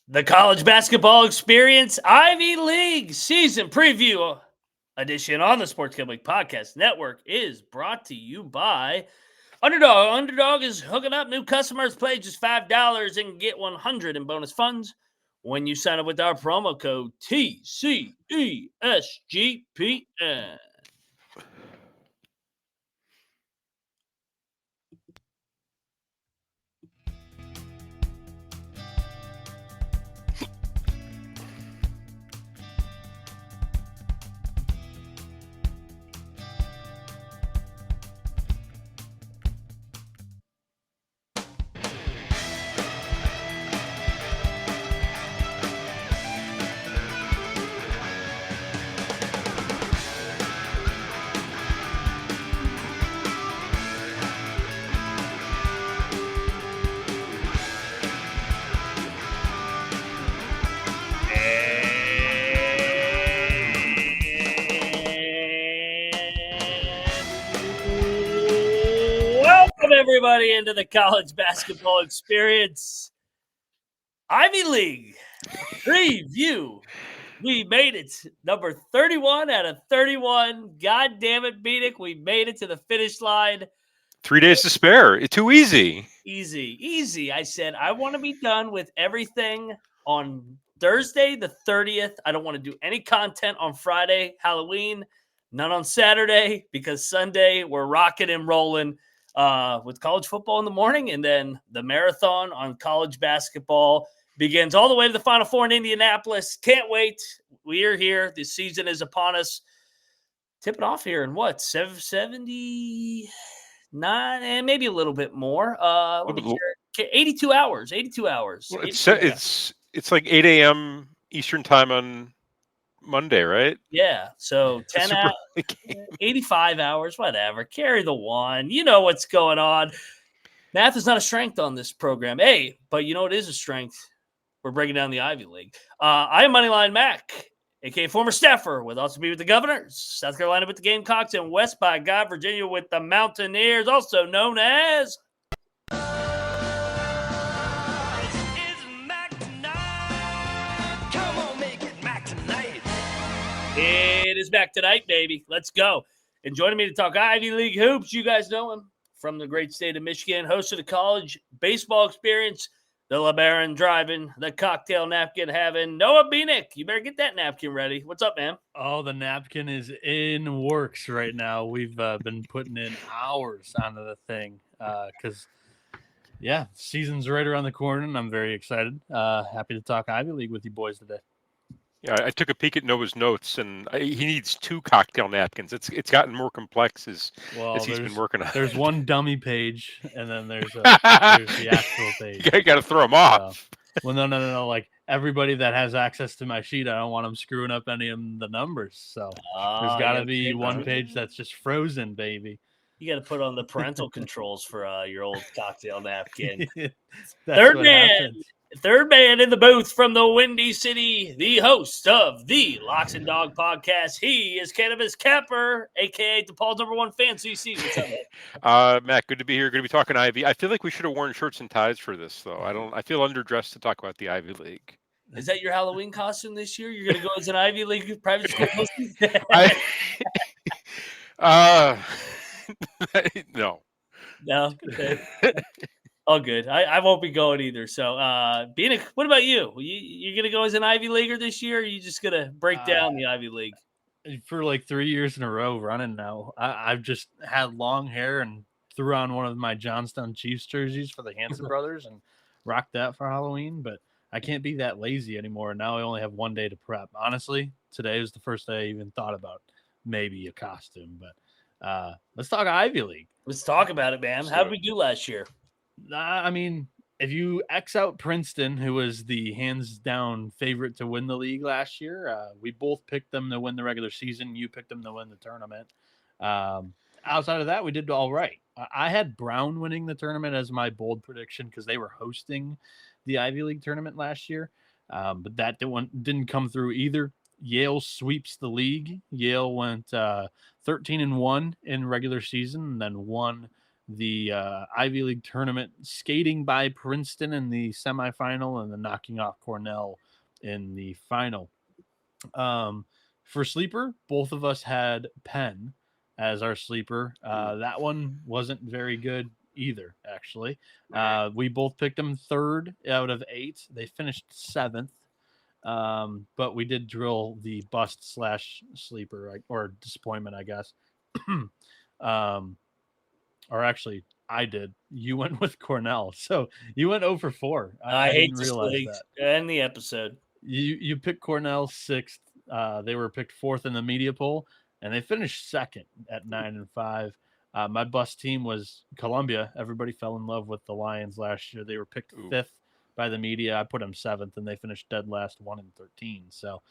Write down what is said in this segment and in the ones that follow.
The College Basketball Experience Ivy League Season Preview edition on the Sports Gambling Podcast Network is brought to you by Underdog. Underdog is hooking up new customers. Play just $5 and get $100 in bonus funds when you sign up with our promo code TCESGPN. Everybody into the College Basketball Experience Ivy League preview. We made it. Number 31 out of 31. God damn it, Bienick. We made it to the finish line. 3 days to spare. It's too easy. Easy. I said, I want to be done with everything on Thursday, the 30th. I don't want to do any content on Friday, Halloween. None on Saturday, because Sunday we're rocking and rolling. With college football in the morning, and then the marathon on college basketball begins all the way to the Final Four in Indianapolis. Can't wait. We are here. The season is upon us. Tipping off here in what, 79 and maybe a little bit more. 82 hours. 82 hours. Well, it's like 8 a.m. Eastern time on Monday, right? Yeah. So 10 hours, 85 hours, whatever. Carry the one. You know what's going on. Math is not a strength on this program. Hey, but you know what is a strength? We're breaking down the Ivy League. I am Moneyline Mac, a.k.a. former staffer, with also be with the Governors, South Carolina with the Gamecocks, and West by God, Virginia with the Mountaineers, also known as... It is back tonight, baby. Let's go. And joining me to talk Ivy League hoops, you guys know him from the great state of Michigan, host of the College Baseball Experience, the LeBaron driving, the cocktail napkin having, Noah Bienick. You better get that napkin ready. What's up, man? Oh, the napkin is in works right now. We've been putting in hours onto the thing because, season's right around the corner, and I'm very excited. Happy to talk Ivy League with you boys today. Yeah, I took a peek at Noah's notes, and he needs 2 cocktail napkins. It's gotten more complex as he's been working on. There's one dummy page, and then there's the actual page. You got to throw them off. Well, no. Like everybody that has access to my sheet, I don't want them screwing up any of the numbers. So there's got to be one page that's just frozen, baby. You got to put on the parental controls for your old cocktail napkin. Third man in the booth from the Windy City, the host of the Locks and Dog podcast. He is Cannabis Capper, a.k.a. DePaul's #1 fan. CC, what's up, man? Matt, good to be here. Good to be talking Ivy. I feel like we should have worn shirts and ties for this, though. I feel underdressed to talk about the Ivy League. Is that your Halloween costume this year? You're going to go as an Ivy League private school No. No? Okay. Oh, good. I won't be going either. So, Bienick, what about you? You're going to go as an Ivy Leaguer this year, or are you just going to break down the Ivy League? For like 3 years in a row running now, I've just had long hair and threw on one of my Johnstown Chiefs jerseys for the Hanson brothers and rocked that for Halloween, but I can't be that lazy anymore. Now I only have 1 day to prep. Honestly, today was the first day I even thought about maybe a costume, but let's talk Ivy League. Let's talk about it, man. How did we do last year? I mean, if you X out Princeton, who was the hands-down favorite to win the league last year, we both picked them to win the regular season. You picked them to win the tournament. Outside of that, we did all right. I had Brown winning the tournament as my bold prediction because they were hosting the Ivy League tournament last year, but that didn't come through either. Yale sweeps the league. Yale went 13-1 in regular season and then won the Ivy League tournament, skating by Princeton in the semifinal and then knocking off Cornell in the final. For sleeper, both of us had Penn as our sleeper. That one wasn't very good either, actually. We both picked them 3rd out of 8. They finished 7th. But we did drill the bust / sleeper or disappointment, I guess. Or actually, I did. You went with Cornell, so you went 0 for 4. I hate didn't this realize league. that. End the episode. You picked Cornell 6th. They were picked 4th in the media poll, and they finished 2nd at 9-5. My bust team was Columbia. Everybody fell in love with the Lions last year. They were picked 5th by the media. I put them 7th, and they finished dead last, 1-13. So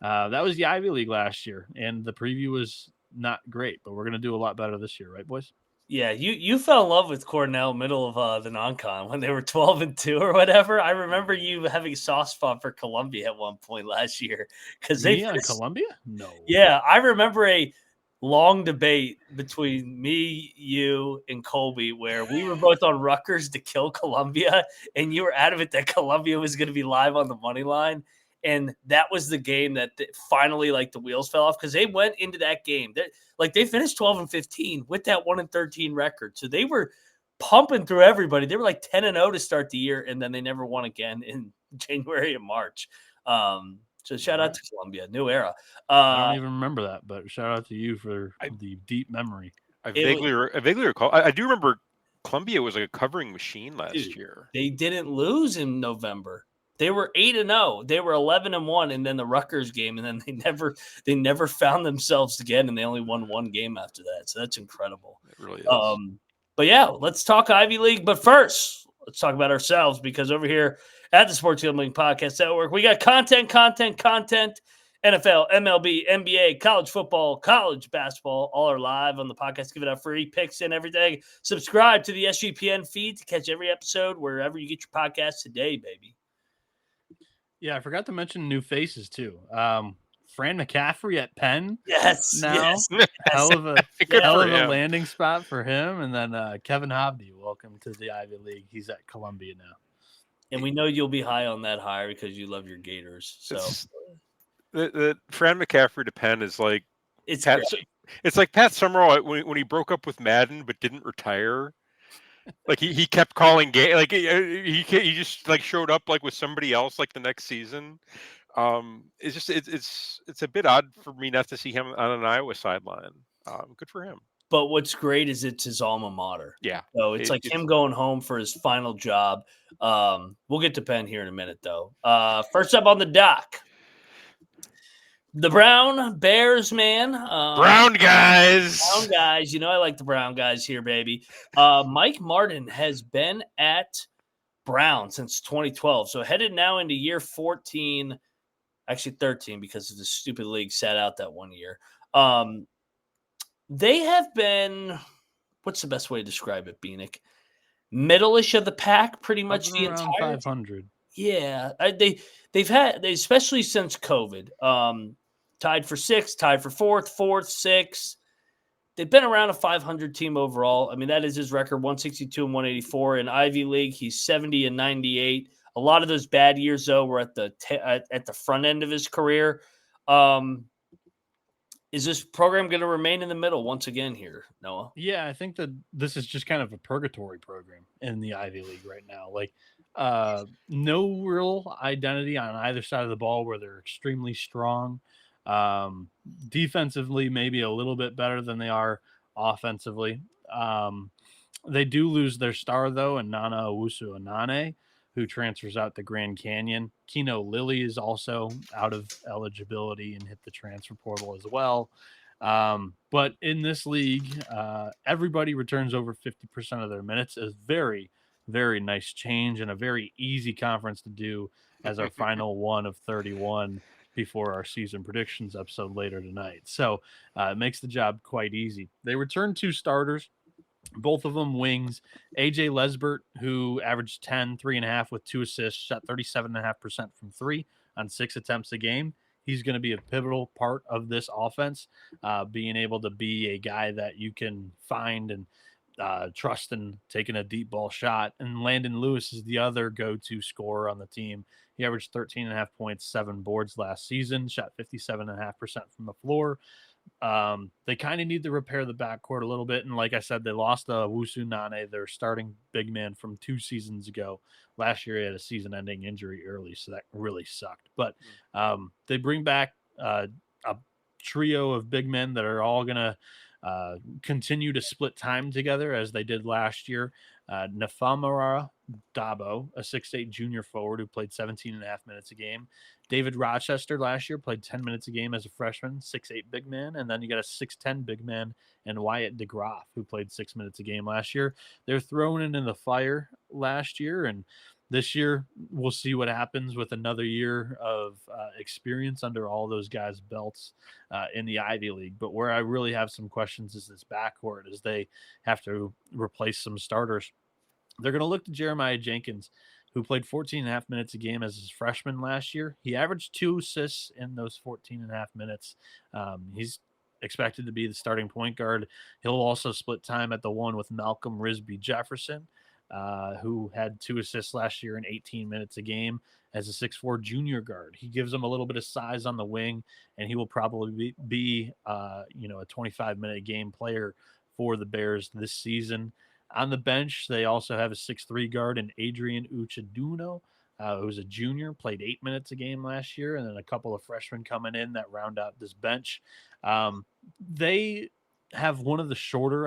that was the Ivy League last year, and the preview was not great, but we're going to do a lot better this year, right, boys? Yeah, you fell in love with Cornell middle of the non-con when they were 12-2 or whatever. I remember you having a soft spot for Columbia at one point last year because they on Columbia. No, yeah, I remember a long debate between me, you, and Colby where we were both on Rutgers to kill Columbia, and you were adamant that Columbia was going to be live on the money line. And that was the game that finally, like, the wheels fell off because they went into that game. They finished 12-15 with that 1-13 record. So they were pumping through everybody. They were like 10-0 to start the year, and then they never won again in January and March. So shout out to Columbia, new era. I don't even remember that, but shout out to you for the deep memory. I vaguely recall. I do remember Columbia was like a covering machine last year. They didn't lose in November. They were 8-0. They were 11-1, and then the Rutgers game, and then they never found themselves again, and they only won one game after that. So that's incredible. It really is. But yeah, let's talk Ivy League. But first, let's talk about ourselves because over here at the Sports Gambling Podcast Network, we got content, NFL, MLB, NBA, college football, college basketball, all are live on the podcast. Give it out free picks and everything. Subscribe to the SGPN feed to catch every episode wherever you get your podcasts today, baby. Yeah, I forgot to mention new faces too. Fran McCaffery at Penn. Yes. Now, yes. hell of a landing spot for him. And then Kevin Hovde, welcome to the Ivy League. He's at Columbia now. And we know you'll be high on that hire because you love your Gators. So the Fran McCaffery to Penn is like it's like Pat Summerall when he broke up with Madden but didn't retire. Like he kept calling game, like he just like showed up like with somebody else like the next season. It's just it's a bit odd for me not to see him on an Iowa sideline. Good for him. But what's great is it's his alma mater. Yeah. So it's him going home for his final job. We'll get to Penn here in a minute though. First up on the dock. The Brown Bears, man. Brown guys. You know I like the Brown guys here, baby. Mike Martin has been at Brown since 2012. So headed now into year 14, actually 13 because of the stupid league sat out that 1 year. They have been, what's the best way to describe it, Bienick? Middle-ish of the pack pretty much the entire 500. Yeah. They've had, especially since COVID, tied for 6th, tied for 4th, 6th. They've been around a 500 team overall. I mean, that is his record, 162 and 184. In Ivy League, he's 70 and 98. A lot of those bad years, though, were at the front end of his career. Is this program going to remain in the middle once again here, Noah? Yeah, I think that this is just kind of a purgatory program in the Ivy League right now. Like, no real identity on either side of the ball where they're extremely strong. Defensively, maybe a little bit better than they are offensively. They do lose their star, though, and Nana Owusu-Anane, who transfers out to Grand Canyon. Keno Lilly is also out of eligibility and hit the transfer portal as well. But in this league, everybody returns over 50% of their minutes. Is very, very nice change and a very easy conference to do as our final one of 31 before our season predictions episode later tonight. So it makes the job quite easy. They return 2 starters. Both of them wings. AJ Lesbert, who averaged 10, 3.5 with 2 assists, shot 37.5% from 3 on 6 attempts a game. He's going to be a pivotal part of this offense, being able to be a guy that you can find and Trustin taking a deep ball shot, and Landon Lewis is the other go-to scorer on the team. He averaged 13.5 points, 7 boards last season, shot 57.5% from the floor. They kind of need to repair the backcourt a little bit. And like I said, they lost Wusu Nane, their starting big man from 2 seasons ago. Last year, he had a season-ending injury early, so that really sucked. But they bring back a trio of big men that are all going to continue to split time together as they did last year. Nafamara Dabo, a 6'8" junior forward who played 17.5 minutes a game. David Rochester last year played 10 minutes a game as a freshman, 6'8" big man. And then you got a 6'10" big man and Wyatt DeGroff, who played 6 minutes a game last year. They're thrown in the fire last year, and this year we'll see what happens with another year of experience under all those guys' belts in the Ivy League. But where I really have some questions is this backcourt, as they have to replace some starters. They're going to look to Jeremiah Jenkins, who played 14.5 minutes a game as his freshman last year. He averaged 2 assists in those 14.5 minutes. He's expected to be the starting point guard. He'll also split time at the 1 with Malcolm Risby Jefferson, who had 2 assists last year in 18 minutes a game as a 6'4" junior guard. He gives him a little bit of size on the wing, and he will probably be a 25-minute game player for the Bears this season. On the bench, they also have a 6'3" guard in Adrian Uchaduno, who's a junior, played 8 minutes a game last year, and then a couple of freshmen coming in that round out this bench. They have one of the shorter,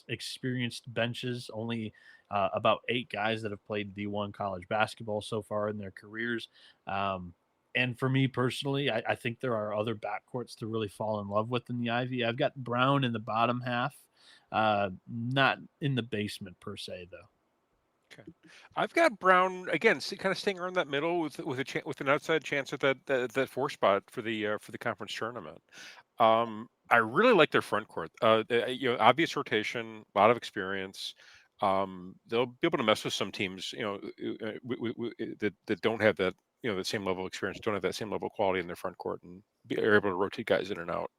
experienced benches, only about 8 guys that have played D1 college basketball so far in their careers. And for me personally, I think there are other backcourts to really fall in love with in the Ivy. I've got Brown in the bottom half. Not in the basement per se, though. Okay, I've got Brown again, kind of staying around that middle with an outside chance at that 4 spot for the conference tournament. I really like their front court. Obvious rotation, a lot of experience. They'll be able to mess with some teams, that don't have that, the same level of experience, don't have that same level of quality in their front court, and are able to rotate guys in and out.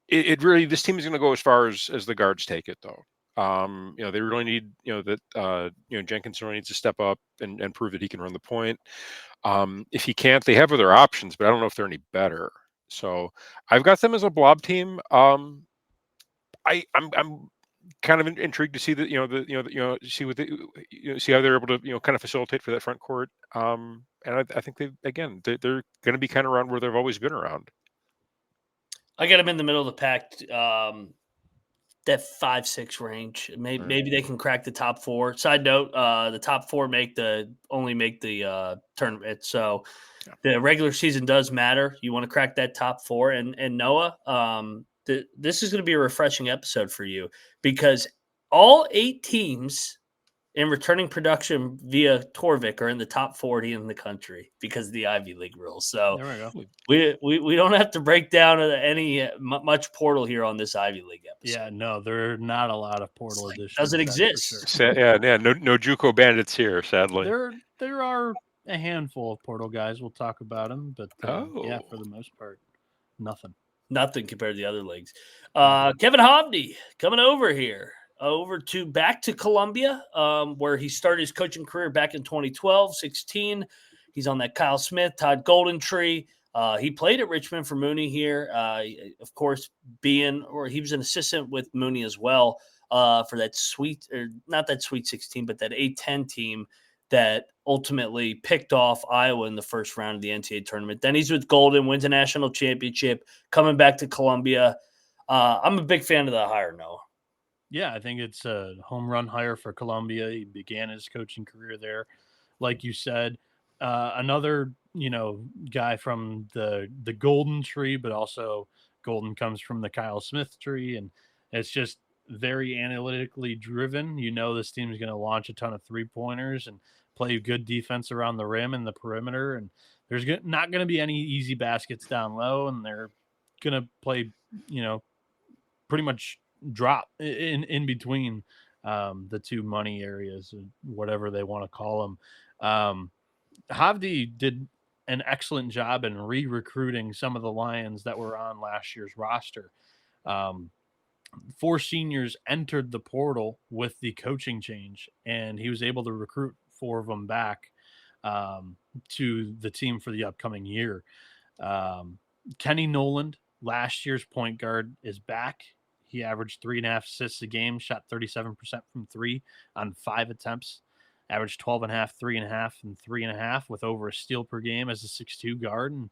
It really, this team is going to go as far as the guards take it, though. They really need, Jenkins really needs to step up and prove that he can run the point. If he can't, they have other options, but I don't know if they're any better. So I've got them as a blob team. I'm kind of intrigued to see that, see how they're able to, kind of facilitate for that front court. And I think they're going to be kind of around where they've always been around. I got them in the middle of the pack, that 5-6 range. Maybe they can crack the top 4. Side note: the top 4 only make the tournament. So the regular season does matter. You want to crack that top 4. And Noah, this is going to be a refreshing episode for you, because all 8 teams in returning production via Torvik are in the top 40 in the country because of the Ivy League rules. So there we go. We don't have to break down any much portal here on this Ivy League episode. Yeah, no, there are not a lot of portal additions. Doesn't exist. Sure. No JUCO bandits here, sadly. There are a handful of portal guys. We'll talk about them, but yeah, for the most part, nothing compared to the other leagues. Kevin Hovde coming over here. Back to Columbia, where he started his coaching career back in 2012-16. He's on that Kyle Smith, Todd Goldentree. He played at Richmond for Mooney here, of course, he was an assistant with Mooney as well, for that not that Sweet 16, but that A-10 team that ultimately picked off Iowa in the first round of the NCAA tournament. Then he's with Golden, wins a national championship, coming back to Columbia. I'm a big fan of the hire, Noah. Yeah, I think it's a home run hire for Columbia. He began his coaching career there, like you said. Another, guy from the Golden tree, but also Golden comes from the Kyle Smith tree, and it's just very analytically driven. This team is going to launch a ton of 3-pointers and play good defense around the rim and the perimeter, and there's not going to be any easy baskets down low, and they're going to play, pretty much drop in between the 2 money areas, whatever they want to call them. Hovde did an excellent job in re-recruiting some of the Lions that were on last year's roster. 4 seniors entered the portal with the coaching change, and he was able to recruit 4 of them back to the team for the upcoming year. Kenny Noland, last year's point guard, is back. He averaged 3.5 assists a game, shot 37% from 3 on 5 attempts, averaged 12.5, 3.5, and 3.5 with over a steal per game as a 6'2 guard. And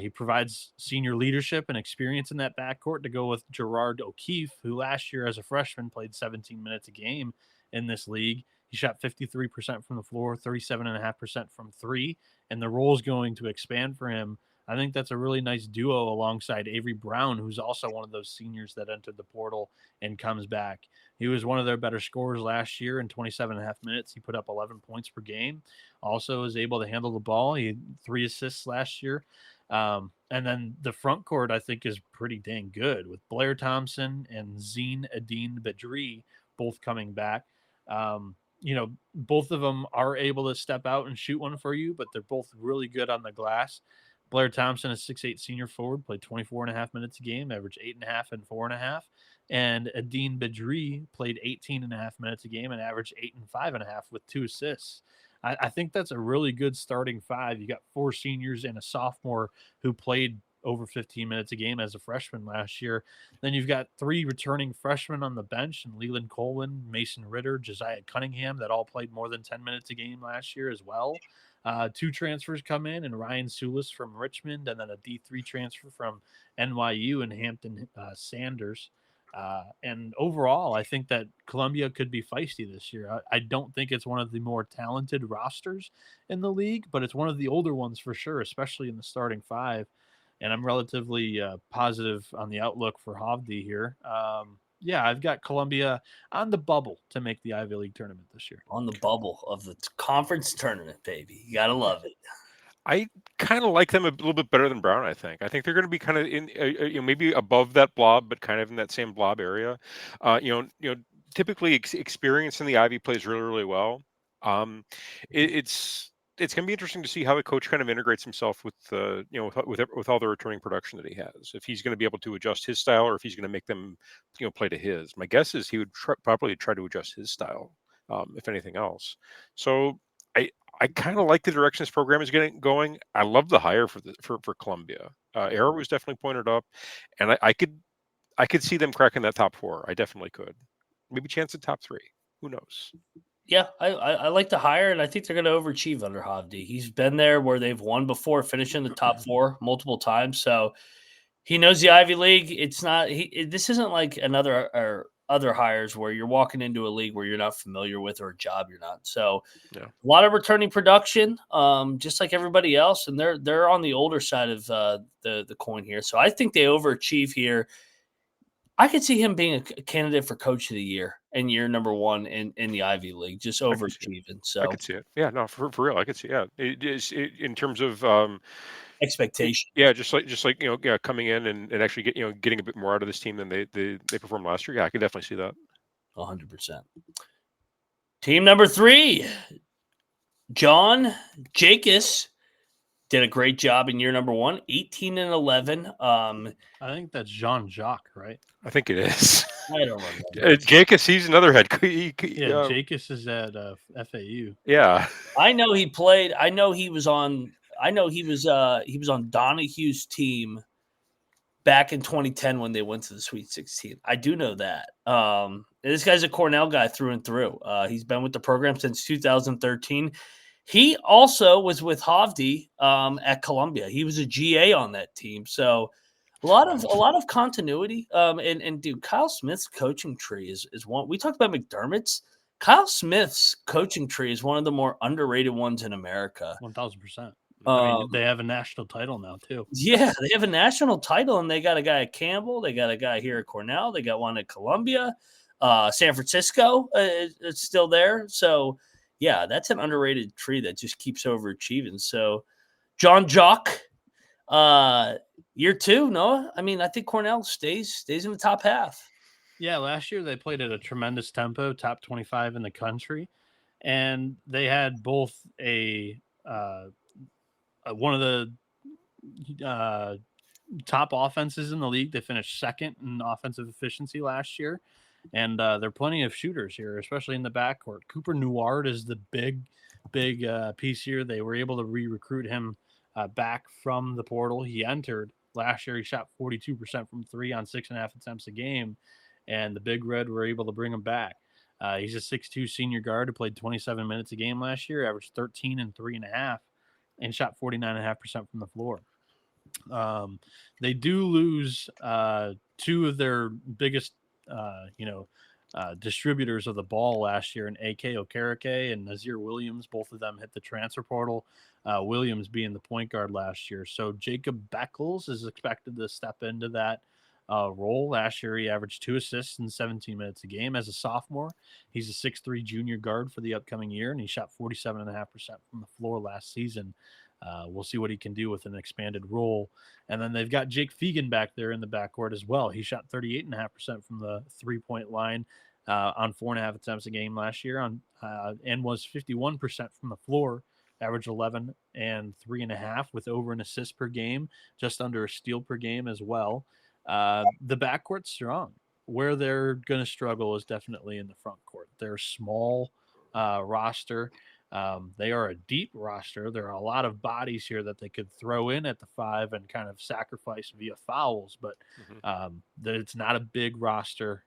he provides senior leadership and experience in that backcourt to go with Gerard O'Keefe, who last year as a freshman played 17 minutes a game in this league. He shot 53% from the floor, 37.5% from 3, and the role's going to expand for him. I think that's a really nice duo alongside Avery Brown, who's also one of those seniors that entered the portal and comes back. He was one of their better scorers last year in 27.5 minutes. He put up 11 points per game. Also is able to handle the ball. He had 3 assists last year. And then the front court, I think, is pretty dang good with Blair Thompson and Zine Adine Bedri both coming back. Both of them are able to step out and shoot one for you, but they're both really good on the glass. Blair Thompson, a 6'8 senior forward, played 24.5 minutes a game, averaged 8.5 and 4.5. And Adine Bedri played 18.5 minutes a game and averaged 8 and 5.5 with 2 assists. I think that's a really good starting 5. You got 4 seniors and a sophomore who played over 15 minutes a game as a freshman last year. Then you've got 3 returning freshmen on the bench, and Leland Coleman, Mason Ritter, Josiah Cunningham, that all played more than 10 minutes a game last year as well. 2 transfers come in, and Ryan Sulis from Richmond, and then a D3 transfer from NYU and Hampton Sanders. And overall, I think that Columbia could be feisty this year. I don't think it's one of the more talented rosters in the league, but it's one of the older ones for sure, especially in the starting 5. And I'm relatively positive on the outlook for Hovde here. I've got Columbia on the bubble to make the Ivy League tournament this year. On the bubble of the conference tournament, baby. You got to love it. I kind of like them a little bit better than Brown. I think they're going to be kind of in, maybe above that blob, but kind of in that same blob area. Typically experience in the Ivy plays really, really well. It's going to be interesting to see how the coach kind of integrates himself with with all the returning production that he has. If he's going to be able to adjust his style, or if he's going to make them play to his. My guess is he would probably try to adjust his style, if anything else. So I kind of like the direction this program is getting going. I love the hire for Columbia. Arrow was definitely pointed up, and I could see them cracking that top 4. I definitely could. Maybe chance at top 3. Who knows? Yeah, I like the hire, and I think they're going to overachieve under Hovde. He's been there where they've won before, finishing the top 4 multiple times. So he knows the Ivy League. It's not this isn't like other hires where you're walking into a league where you're not familiar with, or a job you're not. So yeah. A lot of returning production, just like everybody else, and they're on the older side of the coin here. So I think they overachieve here. I could see him being a candidate for coach of the year in year number 1 in the Ivy League, just overachieving. So I could see it. Yeah, no, for real, I could see. Yeah, it is in terms of expectation. Yeah, just like coming in and actually getting a bit more out of this team than they performed last year. Yeah, I could definitely see that. 100%. Team number 3, Jon Jaques, did a great job in year number 1, 18 and 11. I think that's Jon Jaques, right? I think it is. I don't remember. Jaques, he's another head. Jaques is at FAU. Yeah, I know he played. I know he was on Donahue's team back in 2010 when they went to the Sweet 16. I do know that. This guy's a Cornell guy through and through. He's been with the program since 2013. He also was with Hovde at Columbia. He was a GA on that team. So a lot of continuity. And dude, Kyle Smith's coaching tree is one. We talked about McDermott's. Kyle Smith's coaching tree is one of the more underrated ones in America. 1,000%. I mean, they have a national title now too. Yeah, they have a national title, and they got a guy at Campbell. They got a guy here at Cornell. They got one at Columbia. San Francisco is still there. So, yeah, that's an underrated tree that just keeps overachieving. So, Jon Jaques, year 2, Noah. I mean, I think Cornell stays in the top half. Yeah, last year they played at a tremendous tempo, top 25 in the country, and they had both one of the top offenses in the league. They finished second in offensive efficiency last year. And there are plenty of shooters here, especially in the backcourt. Cooper Neward is the big piece here. They were able to re-recruit him back from the portal. He entered last year. He shot 42% from three on 6.5 attempts a game. And the Big Red were able to bring him back. He's a 6'2" senior guard who played 27 minutes a game last year, averaged 13 and 3.5, and shot 49.5% from the floor. They do lose two of their biggest distributors of the ball last year in A.K. Okereke and Nazir Williams. Both of them hit the transfer portal, Williams being the point guard last year. So Jacob Beckles is expected to step into that role. Last year, he averaged 2 assists in 17 minutes a game as a sophomore. He's a 6'3" junior guard for the upcoming year, and he shot 47.5% from the floor last season. We'll see what he can do with an expanded role. And then they've got Jake Fegan back there in the backcourt as well. He shot 38.5% from the three-point line on 4.5 attempts a game last year and was 51% from the floor, averaged 11 and 3.5 with over an assist per game, just under a steal per game as well. The backcourt's strong. Where they're going to struggle is definitely in the front court. They're a small roster. They are a deep roster. There are a lot of bodies here that they could throw in at the 5 and kind of sacrifice via fouls, but that it's not a big roster,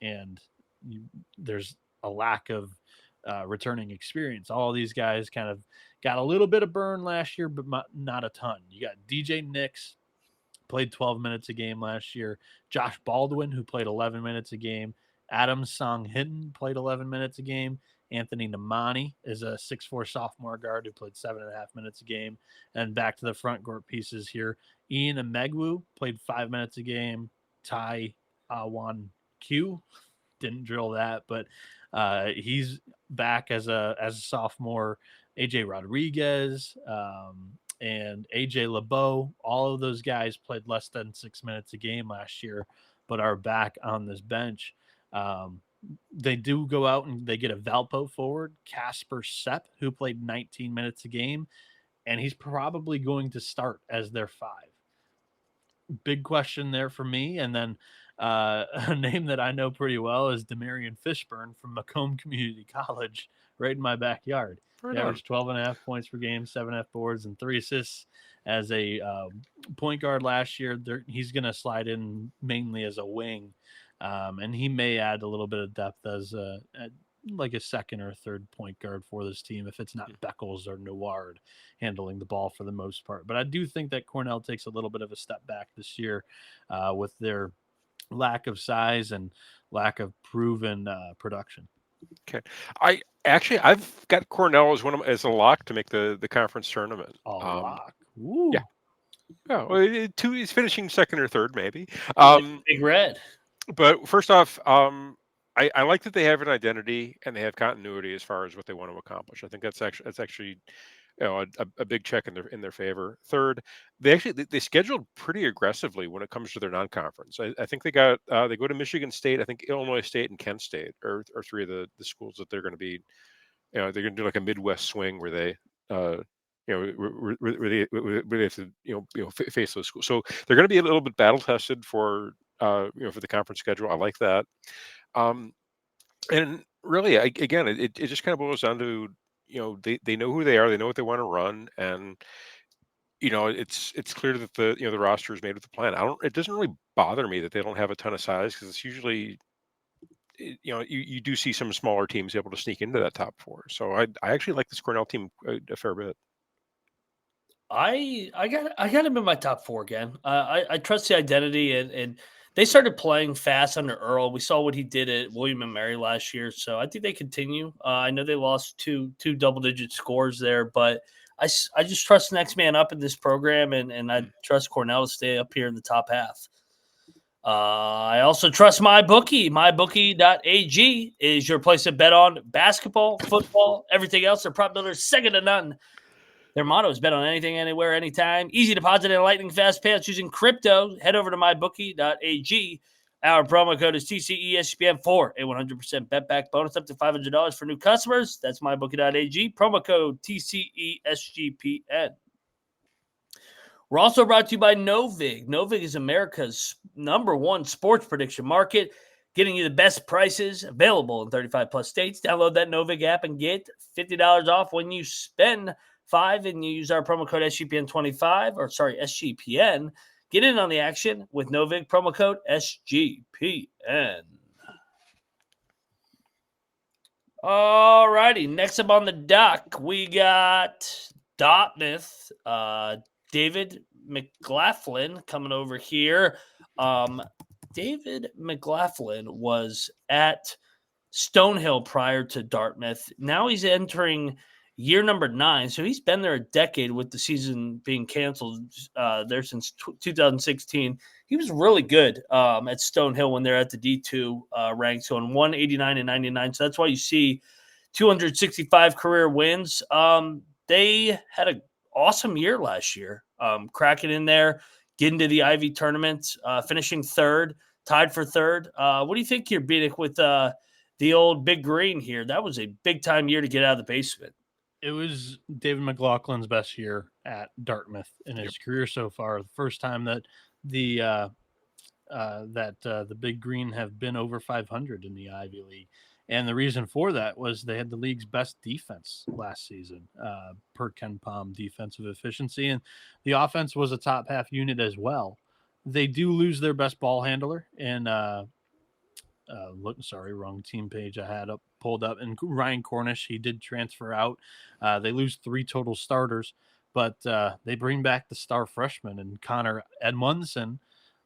and there's a lack of returning experience. All of these guys kind of got a little bit of burn last year, but not a ton. You got DJ Nix, played 12 minutes a game last year. Josh Baldwin, who played 11 minutes a game. Adam Song-Hinton played 11 minutes a game. Anthony Namani is a 6'4" sophomore guard who played 7.5 minutes a game. And back to the front court pieces here. Ian Emegwu played 5 minutes a game. Ty Awan Q didn't drill that, but he's back as a sophomore. AJ Rodriguez and AJ LeBeau, all of those guys played less than 6 minutes a game last year, but are back on this bench. They do go out and they get a Valpo forward, Casper Sepp, who played 19 minutes a game, and he's probably going to start as their 5. Big question there for me. And then a name that I know pretty well is Demarion Fishburne from Macomb Community College, right in my backyard. He averaged 12.5 points per game, 7.5 boards, and 3 assists as a point guard last year. He's going to slide in mainly as a wing. And he may add a little bit of depth as like a second or third point guard for this team if it's not Beckles or Neward handling the ball for the most part. But I do think that Cornell takes a little bit of a step back this year with their lack of size and lack of proven production. Okay, I've got Cornell as a lock to make the conference tournament. A lock. Ooh. Yeah. Oh, well, he's finishing second or third, maybe. Big Red. But first off, I like that they have an identity and they have continuity as far as what they want to accomplish. I think that's actually a big check in their favor. Third, they scheduled pretty aggressively when it comes to their non-conference. I think they go to Michigan State, I think Illinois State and Kent State are 3 of the schools that they're going to be. They're going to do like a Midwest swing where they. Where they have to face those schools. So they're going to be a little bit battle tested for the conference schedule. I like that. And really, again, it just kind of boils down to, they know who they are, they know what they want to run, and it's clear that the roster is made with a plan. It doesn't really bother me that they don't have a ton of size, because it's usually, you do see some smaller teams able to sneak into that top 4. So I actually like this Cornell team a fair bit. I got him in my top 4 again. I trust the identity, and they started playing fast under Earl. We saw what he did at William and Mary last year, so I think they continue. I know they lost two double-digit scores there, but I just trust the next man up in this program, and I trust Cornell to stay up here in the top half. I also trust MyBookie. MyBookie.ag is your place to bet on basketball, football, everything else. Their prop builders, second to none. Their motto is bet on anything, anywhere, anytime. Easy deposit and lightning fast payouts using crypto. Head over to mybookie.ag. Our promo code is TCESPN for a 100% bet back bonus up to $500 for new customers. That's mybookie.ag. Promo code TCESGPN. We're also brought to you by Novig. Novig is America's #1 sports prediction market, getting you the best prices available in 35-plus states. Download that Novig app and get $50 off when you spend $5 and you use our promo code SGPN25, SGPN. Get in on the action with Novig, promo code SGPN. All righty, next up on the dock, we got Dartmouth. David McLaughlin coming over here. David McLaughlin was at Stonehill prior to Dartmouth. Now he's entering year number 9, so he's been there a decade with the season being canceled there since 2016. He was really good at Stonehill when they're at the D2 ranks, so in 189 and 99. So that's why you see 265 career wins. They had an awesome year last year, cracking in there, getting to the Ivy tournament, finishing third, tied for third. What do you think here, Bienick, with the old Big Green here? That was a big-time year to get out of the basement. It was David McLaughlin's best year at Dartmouth in his career so far. The first time that the Big Green have been over 500 in the Ivy League. And the reason for that was they had the league's best defense last season, per Ken Palm defensive efficiency. And the offense was a top half unit as well. They do lose their best ball handler. And wrong team page I had pulled up. And Ryan Cornish, he did transfer out. They lose 3 total starters, but they bring back the star freshman and Connor Edmondson,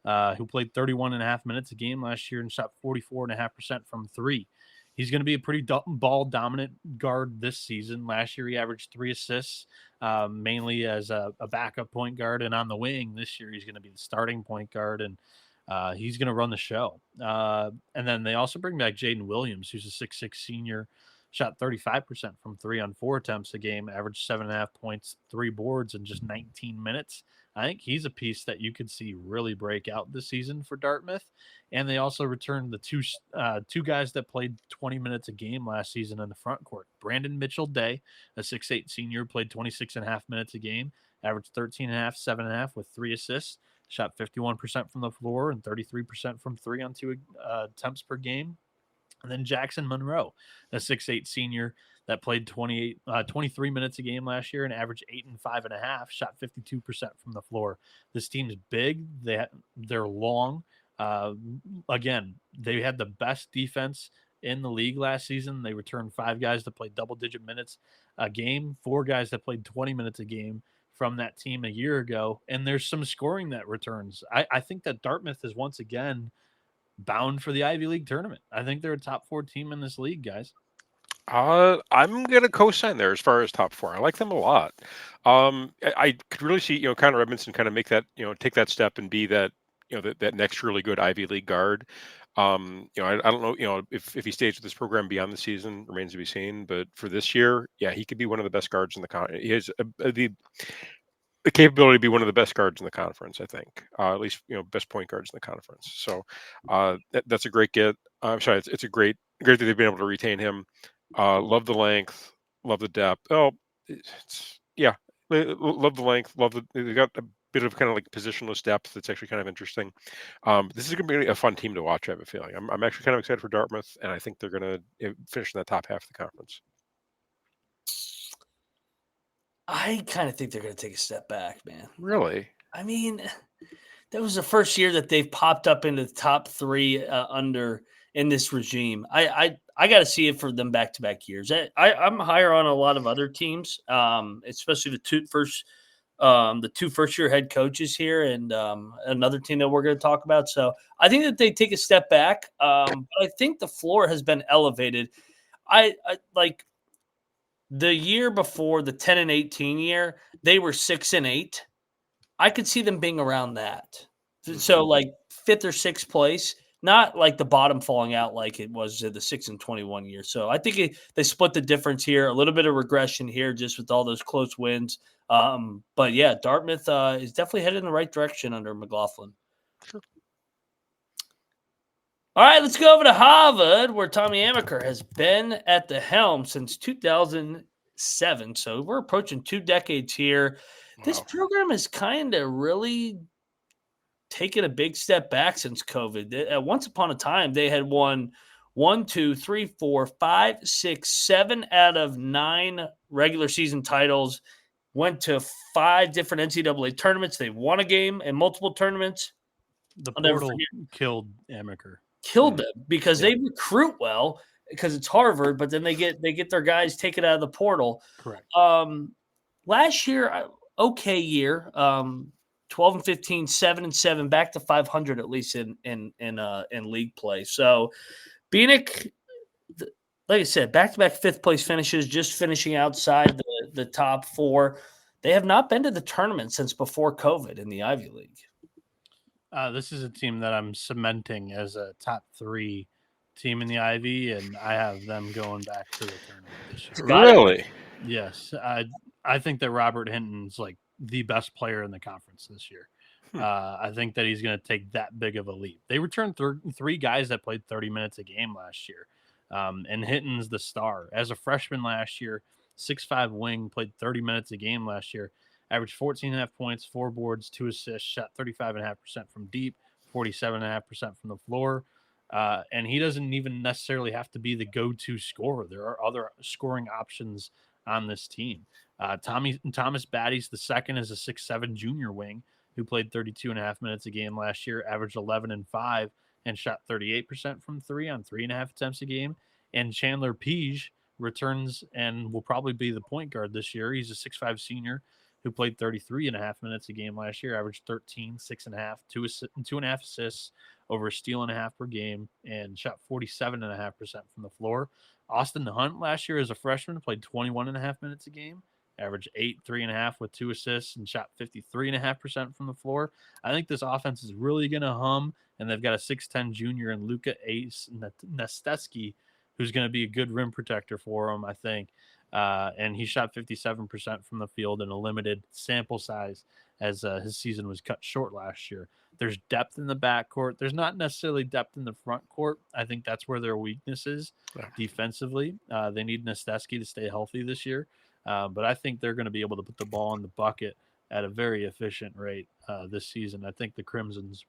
who played 31.5 minutes a game last year and shot 44.5% from 3. He's going to be a pretty ball-dominant guard this season. Last year, he averaged 3 assists, mainly as a backup point guard. And on the wing this year, he's going to be the starting point guard, and he's going to run the show. And then they also bring back Jaden Williams, who's a 6'6 senior, shot 35% from 3 on 4 attempts a game, averaged 7.5 points, 3 boards in just 19 minutes. I think he's a piece that you could see really break out this season for Dartmouth. And they also returned the two guys that played 20 minutes a game last season in the front court. Brandon Mitchell-Day, a 6'8 senior, played 26.5 minutes a game, averaged 13.5, 7.5 with 3 assists, shot 51% from the floor and 33% from 3 on 2 attempts per game. And then Jackson Monroe, a 6'8 senior that played 23 minutes a game last year and averaged 8 and 5.5, shot 52% from the floor. This team's big. They're long. Again, they had the best defense in the league last season. They returned 5 guys that played double-digit minutes a game, 4 guys that played 20 minutes a game from that team a year ago. And there's some scoring that returns. I think that Dartmouth is once again bound for the Ivy League tournament. I think they're a top 4 team in this league, guys. I'm gonna co-sign there as far as top 4. I like them a lot. I could really see Connor Edmondson kind of make that take that step and be that that next really good Ivy League guard. I don't know if he stays with this program beyond the season, remains to be seen. But for this year, yeah, he could be one of the best guards in the conference. He has the capability to be one of the best guards in the conference, I think. At least best point guards in the conference. So that's a great get. I'm sorry, it's a great that they've been able to retain him. Love the length, love the depth. Love the length, they've got a bit of kind of like positionless depth that's actually kind of interesting. This is going to be a fun team to watch, I have a feeling. I'm actually kind of excited for Dartmouth, and I think they're going to finish in the top half of the conference. I kind of think they're going to take a step back, man. Really? I mean, that was the first year that they've popped up into the top 3 under in this regime. I got to see it for them back-to-back years. I'm higher on a lot of other teams, especially the 2 first-year head coaches here and another team that we're going to talk about. So I think that they take a step back. But I think the floor has been elevated. I like the year before, the 10 and 18 year, they were 6 and 8. I could see them being around that. So like 5th or 6th place. Not like the bottom falling out like it was the 6 and 21 year. So I think they split the difference here. A little bit of regression here just with all those close wins. But yeah, Dartmouth is definitely headed in the right direction under McLaughlin. Sure. All right, let's go over to Harvard, where Tommy Amaker has been at the helm since 2000. 1987. So we're approaching 2 decades here. This Wow. program has kind of really taken a big step back since COVID. Once upon a time, they had won 1, 2, 3, 4, 5, 6, 7 out of 9 regular season titles. Went to 5 different NCAA tournaments. They won a game in multiple tournaments. The I'll never portal forget. killed Amaker. Killed them because Yeah. they recruit well because it's Harvard, but then they get their guys taken out of the portal. Correct. Last year, okay year. 12 and 15, 7 and 7, back to 500 at least in league play. So Bienick, like I said, back-to-back fifth place finishes, just finishing outside the top 4. They have not been to the tournament since before COVID in the Ivy League. This is a team that I'm cementing as a top 3 team in the Ivy, and I have them going back to the tournament this year. Really? Yes. I think that Robert Hinton's like the best player in the conference this year. I think that he's going to take that big of a leap. They returned 3 guys that played 30 minutes a game last year, and Hinton's the star. As a freshman last year, 6'5" wing, played 30 minutes a game last year, averaged 14.5 points, 4 boards, 2 assists, shot 35.5% from deep, 47.5% from the floor. And he doesn't even necessarily have to be the go-to scorer. There are other scoring options on this team. Thomas Batty's the second is a 6'7" junior wing who played 32.5 minutes a game last year, averaged 11 and 5, and shot 38% from 3 on 3.5 attempts a game. And Chandler Peage returns and will probably be the point guard this year. He's a 6'5" senior who played 33.5 minutes a game last year, averaged 13, 6.5, 2.5 assists, over a steal and a half per game, and shot 47.5% from the floor. Austin Hunt last year as a freshman played 21.5 minutes a game, averaged 8, 3.5 with 2 assists, and shot 53.5% from the floor. I think this offense is really going to hum, and they've got a 6'10" junior in Luka Ace Nesteski, who's going to be a good rim protector for him, I think. And he shot 57% from the field in a limited sample size as his season was cut short last year. There's depth in the backcourt. There's not necessarily depth in the front court. I think that's where their weakness is defensively. They need Nesteski to stay healthy this year. But I think they're going to be able to put the ball in the bucket at a very efficient rate this season. I think the Crimson's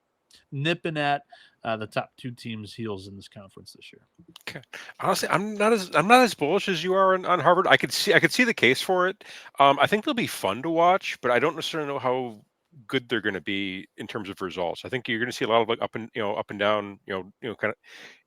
nipping at the top 2 teams' heels in this conference this year. Okay. Honestly, I'm not as bullish as you are on Harvard. I could see the case for it. I think they'll be fun to watch, but I don't necessarily know how good they're going to be in terms of results. I think you're going to see a lot of like up and down, kind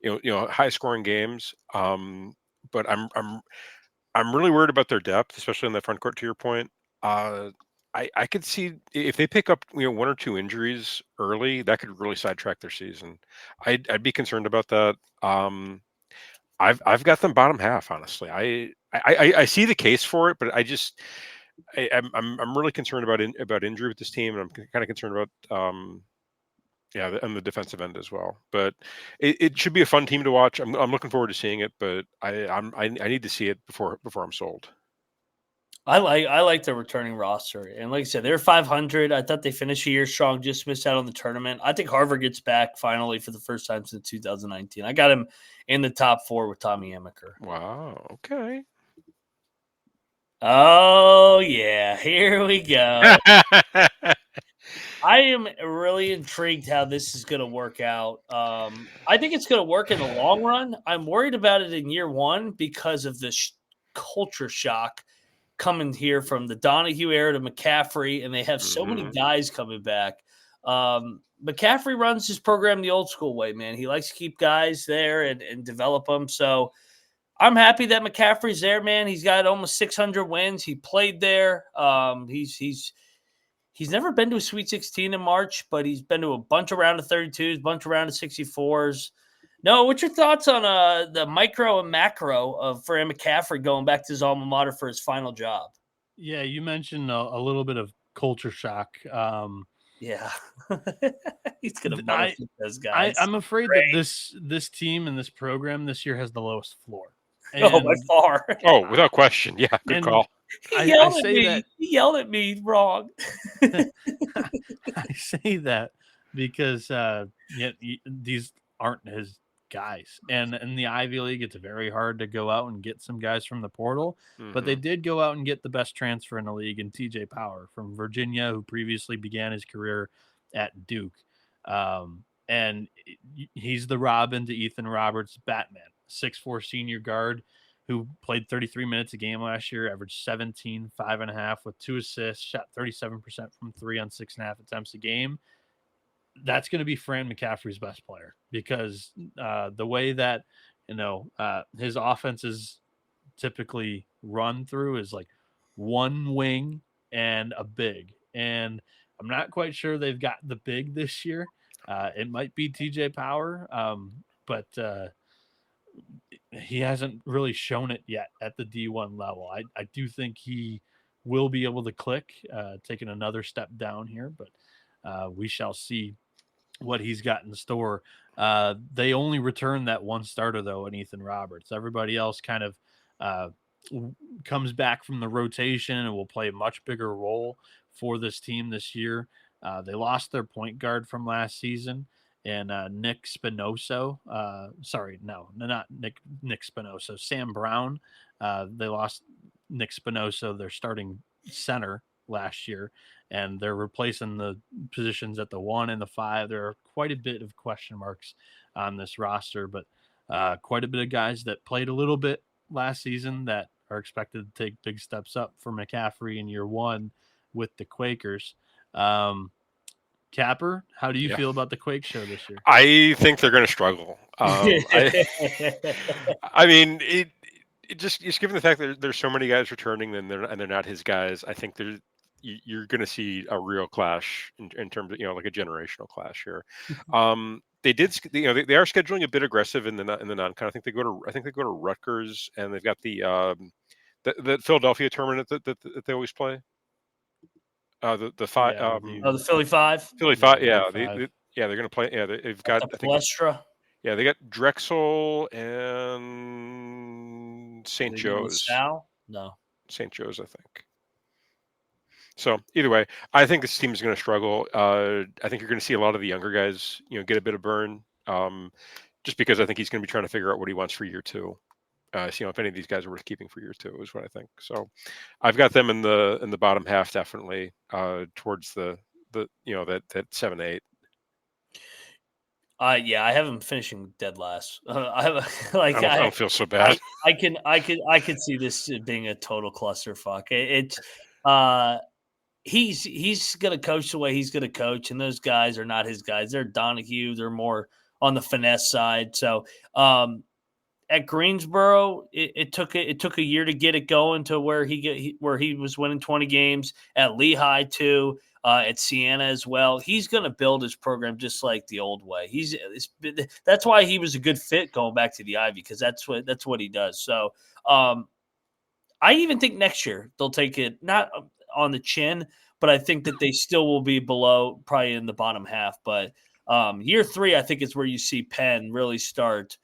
of, high scoring games. But I'm really worried about their depth, especially in the front court. To your point, I could see if they pick up 1 or 2 injuries early, that could really sidetrack their season. I'd be concerned about that. I've got them bottom half, honestly. I see the case for it, but I'm really concerned about injury with this team, and I'm kind of concerned about on the defensive end as well. But it should be a fun team to watch. I'm looking forward to seeing it, but I need to see it before I'm sold. I like the returning roster, and like I said, they're 500. I thought they finished the year strong, just missed out on the tournament. I think Harvard gets back finally for the first time since 2019. I got him in the top 4 with Tommy Amaker. Wow. Okay. Oh yeah, here we go. I am really intrigued how this is going to work out. I think it's going to work in the long run. I'm worried about it in year 1 because of this culture shock coming here from the Donahue era to McCaffery, and they have so many guys coming back. McCaffery runs his program the old school way, man. He likes to keep guys there and develop them. So I'm happy that McCaffrey's there, man. He's got almost 600 wins. He played there. He's never been to a Sweet 16 in March, but he's been to a bunch of round of 32s, a bunch of round of 64s. Noah, what's your thoughts on the micro and macro of Fran McCaffery going back to his alma mater for his final job? Yeah, you mentioned a little bit of culture shock. Yeah, he's going to benefit those guys. I'm afraid that this team and this program this year has the lowest floor. And, by far. Oh, without question. Yeah, good call. He yelled at me wrong. I say that because these aren't his guys. And in the Ivy League, it's very hard to go out and get some guys from the portal, but they did go out and get the best transfer in the league in TJ Power from Virginia, who previously began his career at Duke. And he's the Robin to Ethan Roberts' Batman, 6'4" senior guard who played 33 minutes a game last year, averaged 17, 5.5 with 2 assists, shot 37% from 3 on 6.5 attempts a game. That's going to be Fran McCaffery's best player because the way that, his offense is typically run through is like one wing and a big. And I'm not quite sure they've got the big this year. It might be TJ Power, but he hasn't really shown it yet at the D1 level. I do think he will be able to click, taking another step down here, but we shall see what he's got in store. They only returned that one starter, though, in Ethan Roberts. Everybody else kind of comes back from the rotation and will play a much bigger role for this team this year. They lost their point guard from last season, and Nick Spinoso. Not Nick Spinoso. Sam Brown. They lost Nick Spinoso, their starting center, last year, and they're replacing the positions at the 1 and the 5. There are quite a bit of question marks on this roster, but quite a bit of guys that played a little bit last season that are expected to take big steps up for McCaffery in year 1 with the Quakers. Capper, how do you feel about the Quake show this year? I think they're going to struggle. I mean, it just given the fact that there's so many guys returning and they're not his guys. I think you're going to see a real clash in terms of like a generational clash here. They are scheduling a bit aggressive in the non-con. I think they go to Rutgers, and they've got the Philadelphia tournament that they always play. The five. The Philly 5. Philly 5. Yeah, they're going to play. Yeah, they've got the Palestra. Yeah, they got Drexel and St. Joe's. No, St. Joe's, I think. So either way, I think this team is going to struggle. I think you're going to see a lot of the younger guys, get a bit of burn, just because I think he's going to be trying to figure out what he wants for year 2. If any of these guys are worth keeping for year 2 is what I think. So I've got them in the bottom half, definitely towards the that 7-8. I have them finishing dead last. I don't feel so bad. I can see this being a total clusterfuck. He's gonna coach the way he's gonna coach, and those guys are not his guys. They're Donahue. They're more on the finesse side. So at Greensboro, it took a year to get it going to where he was winning 20 games. At Lehigh too. At Siena as well. He's going to build his program just like the old way. That's why he was a good fit going back to the Ivy, because that's what he does. So I even think next year they'll take it not on the chin, but I think that they still will be below, probably in the bottom half. But year 3, I think is where you see Penn really start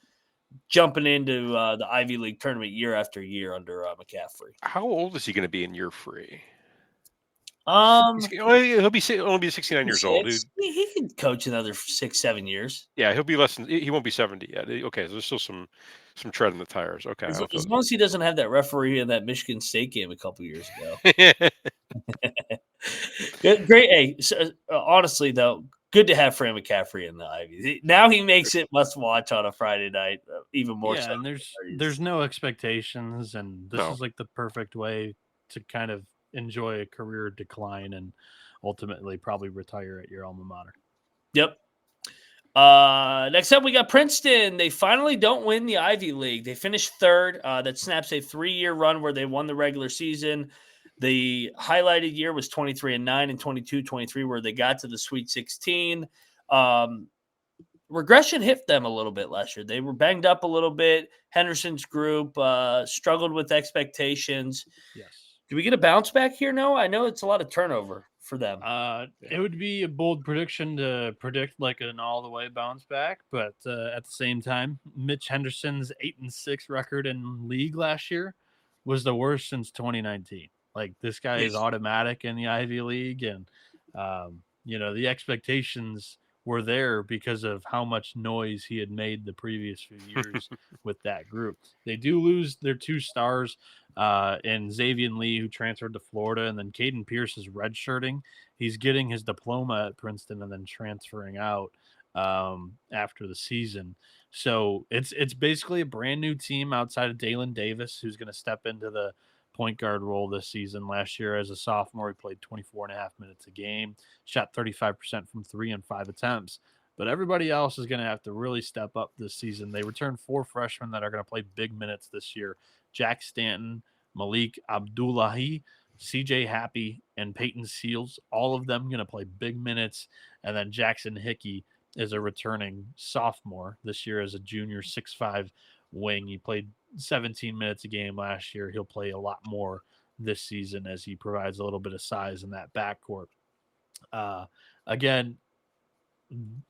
jumping into the Ivy League tournament year after year under McCaffery. How old is he going to be in year 3? He'll be 69 years old. Dude. He can coach another 6-7 years. Yeah, he'll be less than. He won't be 70 yet. Okay, so there's still some tread in the tires. Okay, as long as he doesn't have that referee in that Michigan State game a couple years ago. Great. Hey, honestly though, good to have Fran McCaffery in the Ivy. Now he makes it must watch on a Friday night, even more. Yeah, so. And there's no expectations, and this is like the perfect way to kind of enjoy a career decline and ultimately probably retire at your alma mater. Yep. Next up, we got Princeton. They finally don't win the Ivy League. They finished 3rd. That snaps a 3-year run where they won the regular season. The highlighted year was 23-9 and 22-23, where they got to the Sweet 16. Regression hit them a little bit last year. They were banged up a little bit. Henderson's group struggled with expectations. Yes. Do we get a bounce back here, Noah? I know it's a lot of turnover for them. It would be a bold prediction to predict like an all-the-way bounce back, but at the same time, Mitch Henderson's 8-6 record in league last year was the worst since 2019. Like, this guy is automatic in the Ivy League, and the expectations were there because of how much noise he had made the previous few years with that group. They do lose their 2 stars in Xavier Lee, who transferred to Florida, and then Caden Pierce is redshirting. He's getting his diploma at Princeton and then transferring out after the season. So it's basically a brand new team outside of Dalen Davis, who's going to step into the point guard role this season. Last year as a sophomore, he played 24.5 minutes a game, shot 35% from 3 on 5 attempts. But everybody else is going to have to really step up this season. They returned 4 freshmen that are going to play big minutes this year. Jack Stanton, Malik Abdullahi, CJ Happy, and Peyton Seals, all of them going to play big minutes. And then Jackson Hickey is a returning sophomore this year as a junior 6'5" wing. He played 17 minutes a game last year. He'll play a lot more this season as he provides a little bit of size in that backcourt. Again,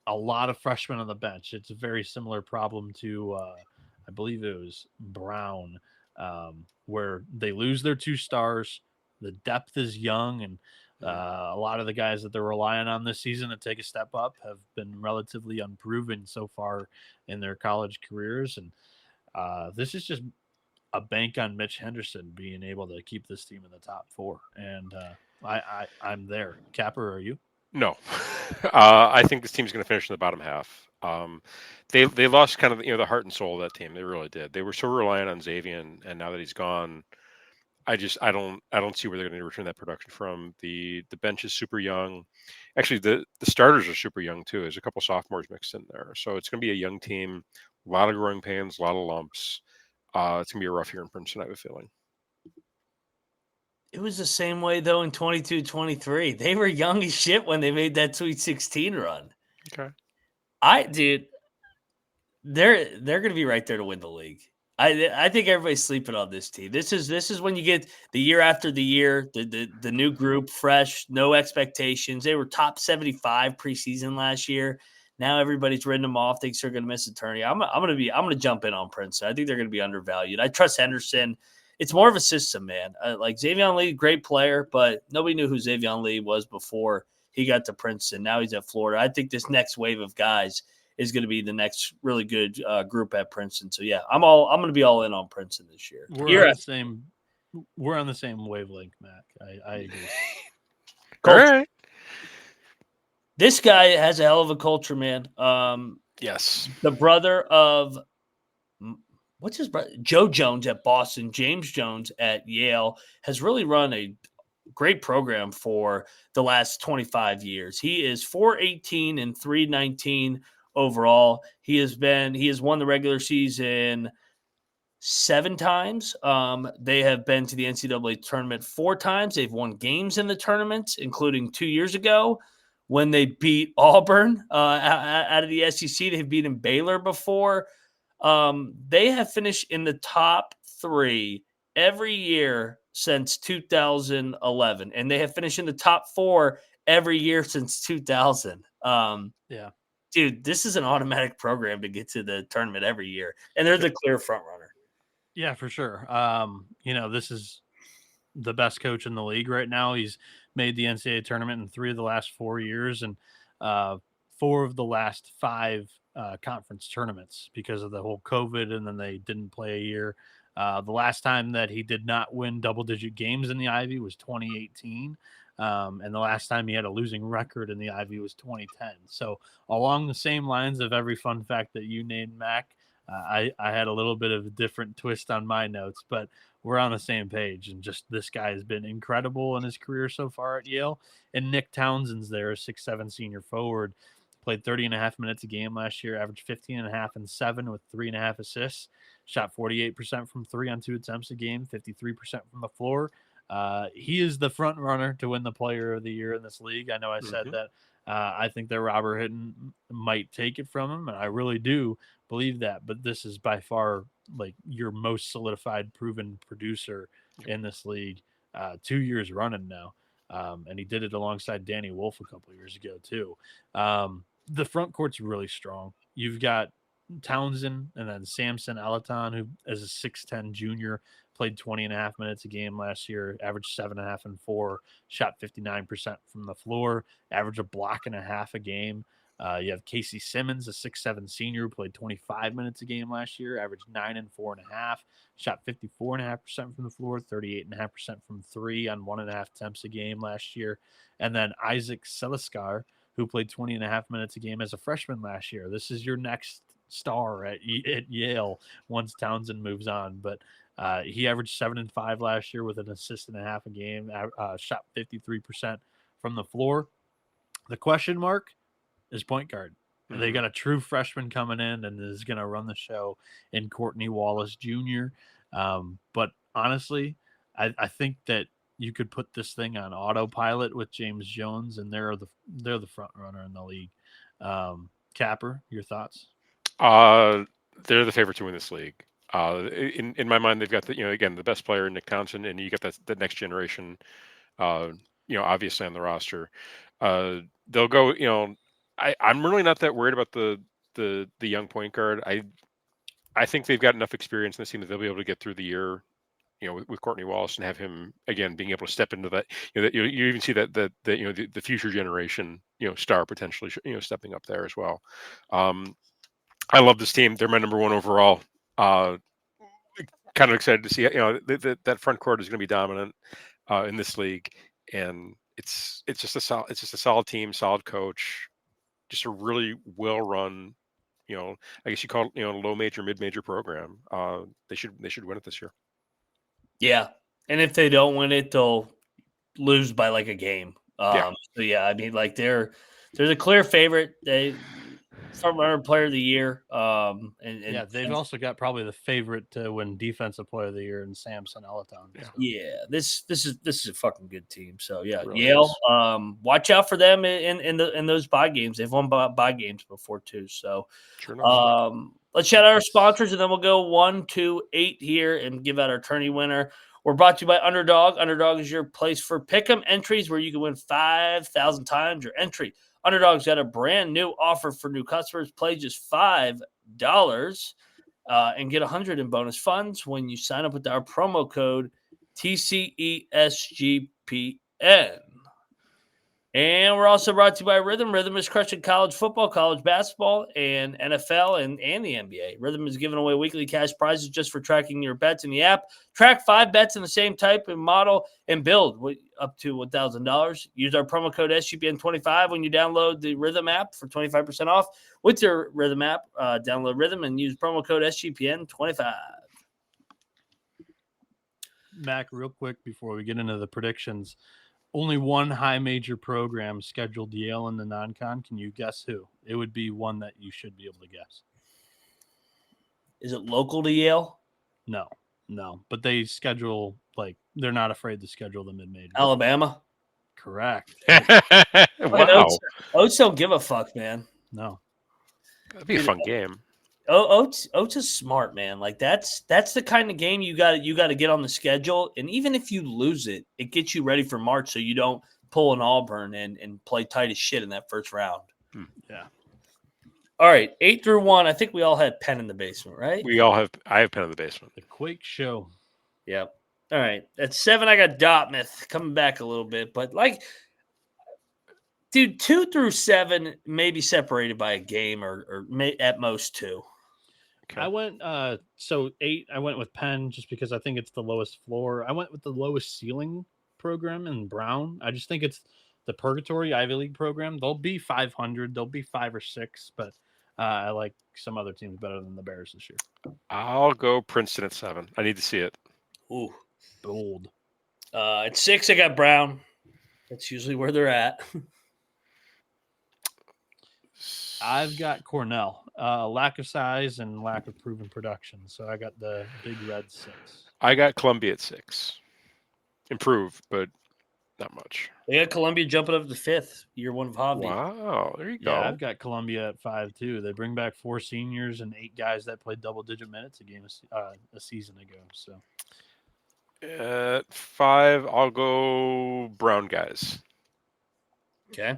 a lot of freshmen on the bench. It's a very similar problem to, I believe it was Brown, where they lose their 2 stars. The depth is young, and a lot of the guys that they're relying on this season to take a step up have been relatively unproven so far in their college careers. And this is just a bank on Mitch Henderson being able to keep this team in the top 4. And I'm there. Capper, are you? No. I think this team's going to finish in the bottom half. They lost kind of the heart and soul of that team. They really did. They were so reliant on Xavier, and now that he's gone, I don't see where they're going to return that production from. The bench is super young. Actually, the starters are super young too. There's a couple sophomores mixed in there, so it's going to be a young team. A lot of growing pains, a lot of lumps. It's going to be a rough year in Princeton, I have a feeling. It was the same way, though, in 22-23. They were young as shit when they made that Sweet 16 run. Okay. They're going to be right there to win the league. I think everybody's sleeping on this team. This is when you get the year after the year, the new group, fresh, no expectations. They were top 75 preseason last year. Now everybody's written them off. Thinks they're going to miss a tourney. I'm going to jump in on Princeton. I think they're going to be undervalued. I trust Henderson. It's more of a system, man. Like Xavier Lee, great player, but nobody knew who Xavier Lee was before he got to Princeton. Now he's at Florida. I think this next wave of guys is going to be the next really good group at Princeton. So yeah, I'm going to be all in on Princeton this year. We're on the same wavelength, Mac. I agree. All right. This guy has a hell of a culture, man. Yes. The brother of what's his brother? Joe Jones at Boston, James Jones at Yale, has really run a great program for the last 25 years. He is 418 and 319 overall. He has won the regular season 7 times. They have been to the NCAA tournament 4 times. They've won games in the tournament, including 2 years ago when they beat Auburn out of the SEC. They've beaten Baylor before. They have finished in the top 3 every year since 2011, and they have finished in the top 4 every year since 2000. Yeah. Dude, this is an automatic program to get to the tournament every year, and they're the clear front runner. Yeah, for sure. This is the best coach in the league right now. He's made the NCAA tournament in 3 of the last 4 years and 4 of the last 5 conference tournaments because of the whole COVID, and then they didn't play a year. The last time that he did not win double-digit games in the Ivy was 2018. And the last time he had a losing record in the Ivy was 2010. So along the same lines of every fun fact that you named, Mac, I had a little bit of a different twist on my notes, but we're on the same page. And just this guy has been incredible in his career so far at Yale. And Nick Townsend's there, a 6'7" senior forward, played 30.5 minutes a game last year, averaged 15.5 and 7 with 3.5 assists, shot 48% from 3 on 2 attempts a game, 53% from the floor. He is the front runner to win the player of the year in this league. I know I said that. I think that Robert Hitton might take it from him, and I really do believe that. But this is by far like your most solidified, proven producer in this league, 2 years running now. And he did it alongside Danny Wolf a couple of years ago too. The front court's really strong. You've got Townsend and then Samson Alaton, who as a 6'10" junior played 20.5 minutes a game last year, averaged 7.5 and 4, shot 59% from the floor, averaged a block and a half a game. You have Casey Simmons, a 6'7" senior who played 25 minutes a game last year, averaged 9 and 4.5, shot 54.5% from the floor, 38.5% from three on 1.5 attempts a game last year. And then Isaac Seliskar, who played 20.5 minutes a game as a freshman last year. This is your next star at Yale once Townsend moves on. But he averaged 7 and 5 last year with an assist and a half a game, shot 53% from the floor. The question mark is point guard. Mm-hmm. They got a true freshman coming in and is going to run the show in Courtney Wallace Jr. But honestly, I think that you could put this thing on autopilot with James Jones, and they're the front runner in the league. Capper, your thoughts? They're the favorite to win this league. In my mind, they've got the best player, Nick Townsend, and you got the next generation. Obviously on the roster. They'll go. I'm really not that worried about the young point guard. I think they've got enough experience in this team that they'll be able to get through the year, with Courtney Wallace and have him again being able to step into that. You even see that the future generation, star potentially, stepping up there as well. I love this team. They're my number one overall. Kind of excited to see that front court is going to be dominant in this league, and it's just a solid team, solid coach. Just a really well-run, I guess you call it, low major, mid-major program. They should win it this year. Yeah, and if they don't win it, they'll lose by like a game. So yeah, I mean, like they're the clear favorite. They front runner player of the year. And they've also got probably the favorite to win defensive player of the year in Samson Alaton. So. Yeah, this is a fucking good team. So yeah, really Yale. Is. Watch out for them in those bye games. They've won bye games before too. So let's shout out our sponsors, and then we'll go 1 to 8 here and give out our tourney winner. We're brought to you by Underdog. Underdog is your place for pick'em entries where you can win 5,000 times your entry. Underdog's got a brand new offer for new customers. Play just $5 and get 100 in bonus funds when you sign up with our promo code TCESGPN. And we're also brought to you by Rhythm. Rhythm is crushing college football, college basketball, and NFL and the NBA. Rhythm is giving away weekly cash prizes just for tracking your bets in the app. Track 5 bets in the same type and model and build up to $1,000. Use our promo code SGPN25 when you download the Rhythm app for 25% off. With your Rhythm app, download Rhythm and use promo code SGPN25. Mac, real quick before we get into the predictions, only one high major program scheduled Yale in the non-con. Can you guess who? It would be one that you should be able to guess. Is it local to Yale? No. But they schedule, they're not afraid to schedule the mid-major. Alabama? Correct. Wow. Oats don't give a fuck, man. No. That'd be a fun game. Oats is smart, man. Like that's the kind of game you got to get on the schedule, and even if you lose it, it gets you ready for March, so you don't pull an Auburn and play tight as shit in that first round. Yeah. All right, 8 through 1. I think we all had Penn in the basement, right? I have Penn in the basement. The Quake Show. Yep. All right, at 7, I got Dartmouth coming back a little bit, but dude, 2 through 7 may be separated by a game or at most 2. Okay. I went 8. I went with Penn just because I think it's the lowest floor. I went with the lowest ceiling program in Brown. I just think it's the Purgatory Ivy League program. They'll be 500. They'll be 5 or 6, but I like some other teams better than the Bears this year. I'll go Princeton at 7. I need to see it. Ooh, bold. At 6, I got Brown. That's usually where they're at. I've got Cornell. Lack of size and lack of proven production. So I got the Big Red 6. I got Columbia at 6. Improved, but not much. They got Columbia jumping up to 5th, year 1 of Hovde. Wow, there you go. Yeah, I've got Columbia at 5 too. They bring back 4 seniors and 8 guys that played double-digit minutes a season ago. So at 5, I'll go Brown guys. Okay.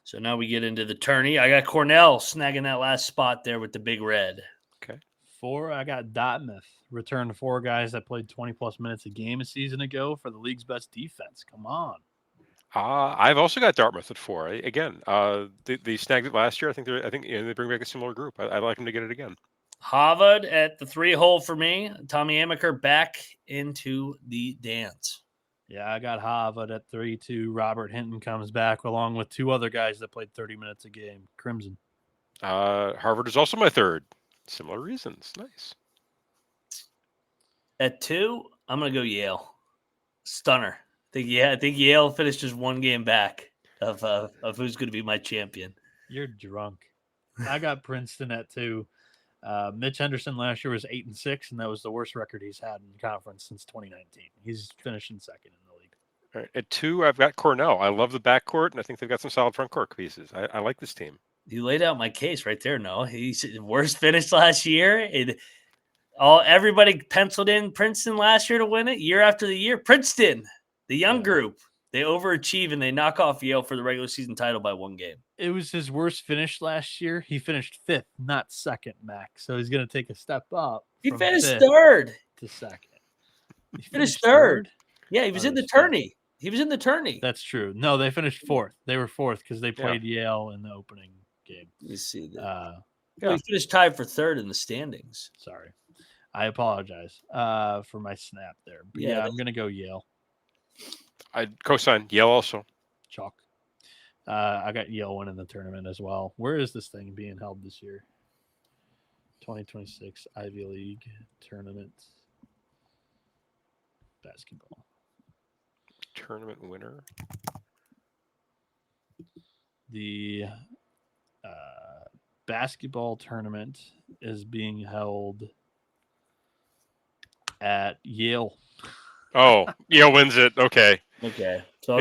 So now we get into the tourney. I got Cornell snagging that last spot there with the Big Red. Okay. 4, I got Dartmouth. Returned 4 guys that played 20-plus minutes a game a season ago for the league's best defense. Come on. I've also got Dartmouth at 4. Again, they snagged it last year. I think they bring back a similar group. I'd like them to get it again. Harvard at the 3 hole for me. Tommy Amaker back into the dance. Yeah, I got Harvard at 3-2. Robert Hinton comes back along with 2 other guys that played 30 minutes a game. Crimson. Harvard is also my 3rd. Similar reasons. Nice. At 2, I'm going to go Yale. Stunner. I think Yale finished just 1 game back of who's going to be my champion. You're drunk. I got Princeton at 2. Mitch Henderson last year was 8-6, and that was the worst record he's had in conference since 2019. He's finishing 2nd in the league. All right. At 2, I've got Cornell. I love the backcourt, and I think they've got some solid front court pieces. I like this team. You laid out my case right there, Noah. He's worst finish last year. Everybody penciled in Princeton last year to win it. Year after the year, Princeton, the young group, they overachieve and they knock off Yale for the regular season title by 1 game. It was his worst finish last year. He finished 5th, not 2nd, Mac. So he's going to take a step up. He finished 3rd to 2nd. He finished 3rd. Yeah, he was in the tourney. He was in the tourney. That's true. No, they finished 4th. They were 4th because they played Yale in the opening game. You see that. He finished tied for 3rd in the standings. Sorry. I apologize for my snap there. But yeah, I'm going to go Yale. I'd co-sign Yale also. Chalk. I got Yale winning the tournament as well. Where is this thing being held this year? 2026 Ivy League tournament. Basketball. Tournament winner. The basketball tournament is being held at Yale. Oh, Yale wins it. Okay. So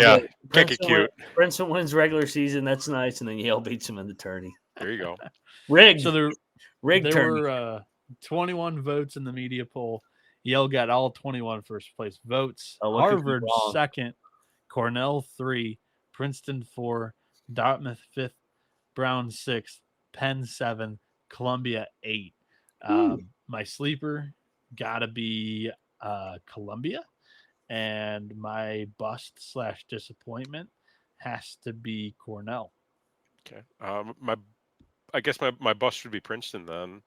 can't get cute. Princeton wins regular season. That's nice. And then Yale beats him in the tourney. There you go. Rigged. So there tourney. were 21 votes in the media poll. Yale got all 21 first place votes. Harvard 2nd, Cornell 3, Princeton 4, Dartmouth 5th, Brown 6th, Penn 7, Columbia 8. My sleeper gotta be Columbia, and my bust / disappointment has to be Cornell. Okay. I guess my bust would be Princeton then,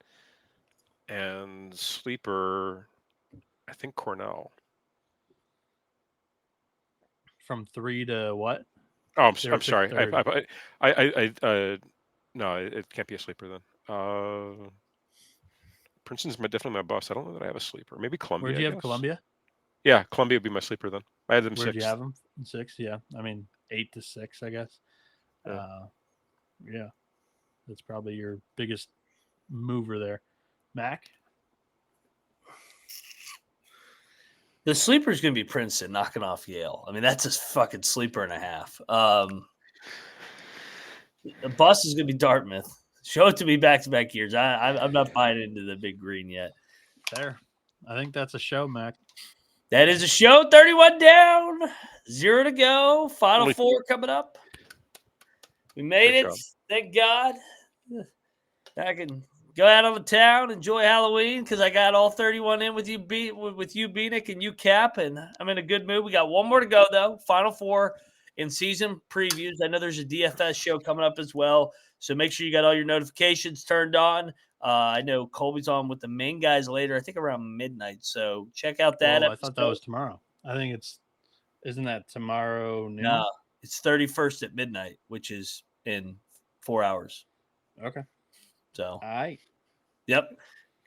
and sleeper, I think Cornell. From 3 to what? Oh, I'm sorry. No, it can't be a sleeper then. Princeton's definitely my bust. I don't know that I have a sleeper. Maybe Columbia. Where'd you have Columbia? Yeah, Columbia would be my sleeper then. I had them 6th. Where'd you have them? 6, yeah. I mean, 8-6, I guess. Yeah. That's probably your biggest mover there. Mac? The sleeper is going to be Princeton knocking off Yale. I mean, that's a fucking sleeper and a half. The bust is going to be Dartmouth. Show it to me back-to-back years. I'm not buying into the big green yet. There. I think that's a show, Mac. That is a show. 31 down, 0 to go. Final 4 coming up. We made it. Thank God. I can go out of town, enjoy Halloween because I got all 31 in with you, Bienick, and you, Cap, and I'm in a good mood. We got 1 more to go, though. Final 4 in season previews. I know there's a DFS show coming up as well, so make sure you got all your notifications turned on. I know Colby's on with the main guys later, I think around midnight, so check out that episode. I thought that was tomorrow. I think isn't that tomorrow noon? No, it's 31st at midnight, which is in 4 hours. Okay. So, all right. Yep.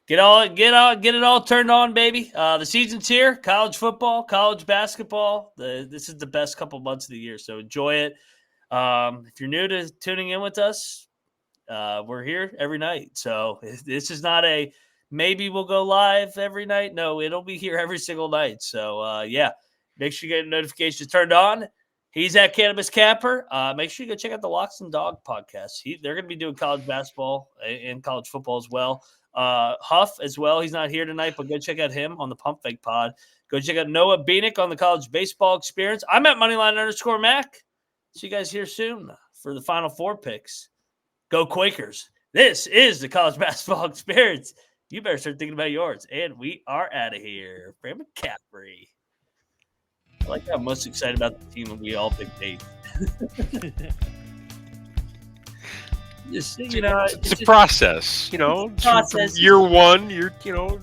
Get it all turned on, baby. The season's here. College football, college basketball. This is the best couple months of the year, so enjoy it. If you're new to tuning in with us, we're here every night. So this is not a maybe we'll go live every night. No, it'll be here every single night. So, make sure you get notifications turned on. He's at Cannabis Capper. Make sure you go check out the Locks and Dog podcast. They're going to be doing college basketball and college football as well. Huff as well. He's not here tonight, but go check out him on the Pump Fake Pod. Go check out Noah Bienick on the College Baseball Experience. I'm at Moneyline_Mac. See you guys here soon for the Final 4 picks. Go Quakers. This is the College Basketball Experience. You better start thinking about yours. And we are out of here. Fran McCaffery. Like I'm most excited about the team, and we all picked 8. Just it's a process, From process. year one, you can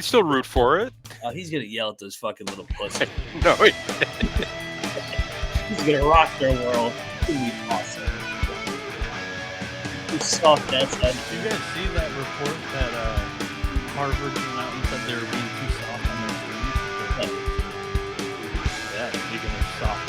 still root for it. Oh, he's gonna yell at those fucking little pussies. No, He's gonna rock their world. It's gonna be awesome. He's soft ass head. Did you guys see that report that Harvard came out and said they were being too soft on their students? Yeah, speaking of soft